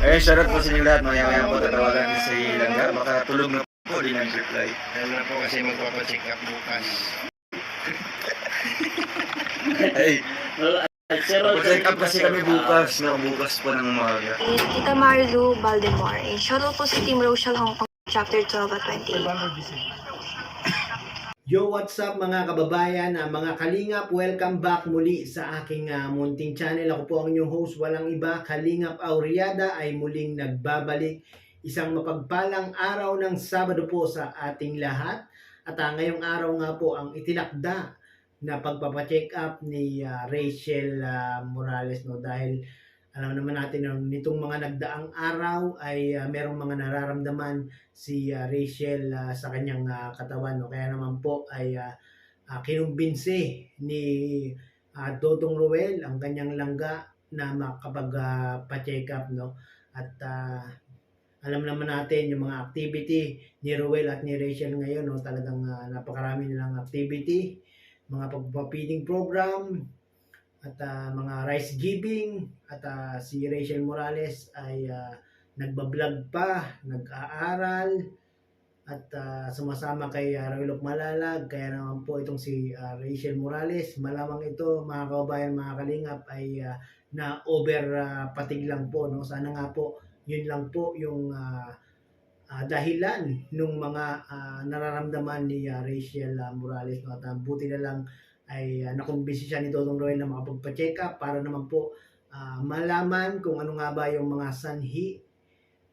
Eh, shoutout po sa inyo lahat. Maya-maya po tatawagan si Langga. Baka tulog na po, di nag-reply. Alam na po kasi magpapacheck up bukas. Ay, check up kasi kami bukas. No, bukas po ng umaga. Tita Marlu Baldemar. Shoutout po si Team Rochelle Hong Kong Chapter 12 at 28. Yo, what's up mga kababayan, mga kalingap, welcome back muli sa aking munting channel. Ako po ang inyong host, walang iba, Kalingap Auriada ay muling nagbabalik. Isang mapagpalang araw ng Sabado po sa ating lahat. At ngayong araw nga po ang itinakda na pagpapacheck up ni Rachel Morales, no, dahil alam naman natin na nitong mga nagdaang araw ay merong mga nararamdaman si Rachel sa kanyang katawan, no? Kaya naman po ay kinumbinsi ni Dodong Roel ang kanyang langga na makapag-pa-check up, no? At alam naman natin yung mga activity ni Roel at ni Rachel ngayon, no? Talagang napakarami nilang activity, mga pagpapiding program, at mga rice giving, at si Rachel Morales ay nagbablog pa, nag-aaral, at sumasama kay Roelok Malalag. Kaya naman po itong si Rachel Morales, malamang ito mga kababayan, mga kalingap, ay na over patig lang po, no? Sana nga po yun lang po yung dahilan ng mga nararamdaman ni Rachel Morales, no? At buti na lang ay nakumbisi siya ni Dodong Roel na makapagpa-check up para naman po malaman kung ano nga ba yung mga sanhi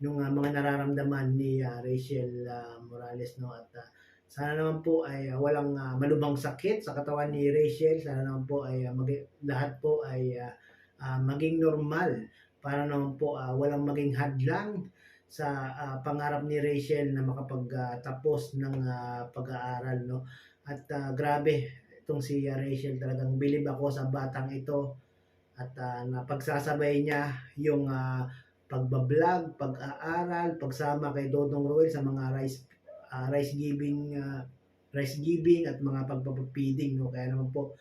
ng mga nararamdaman ni Rachel Morales, no? At sana naman po ay walang malubhang sakit sa katawan ni Rachel. Sana naman po ay lahat po ay maging normal para naman po walang maging hadlang sa pangarap ni Rachel na makapagtapos ng pag-aaral, no? At grabe itong si Rachel, talagang bilib ako sa batang ito, at napagsasabay niya yung pagbablog, pag-aaral, pagsama kay Dodong Roel sa mga rice giving at mga pagpapapiding, no? Kaya naman po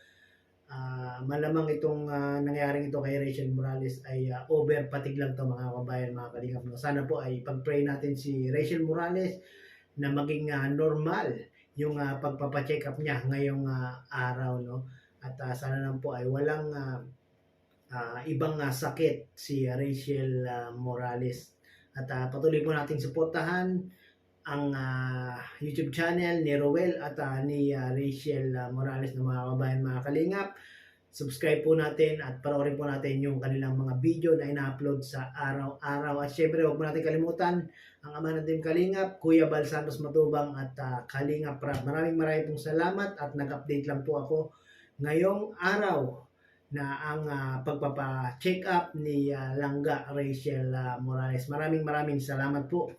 malamang itong nangyaring ito kay Rachel Morales ay over patig lang to mga kabayan, mga kalingap, no? Sana po ay pag-pray natin si Rachel Morales na maging normal yung pagpapacheck up niya ngayong araw, no? At sana naman po ay walang ibang sakit si Rachel Morales. At patuloy po nating suportahan ang YouTube channel ni Roel at ni Rachel Morales, ng mga kabayan, mga kalingap. Subscribe po natin at panoorin po natin yung kanilang mga video na ina-upload sa araw-araw. At syempre, huwag po natin kalimutan ang ama ng Team Kalingap, Kuya Bal Santos Matubang at Kalingap Rab. Maraming pong salamat at nag-update lang po ako ngayong araw na ang pagpapa-check up ni Langga Rachel Morales. Maraming salamat po.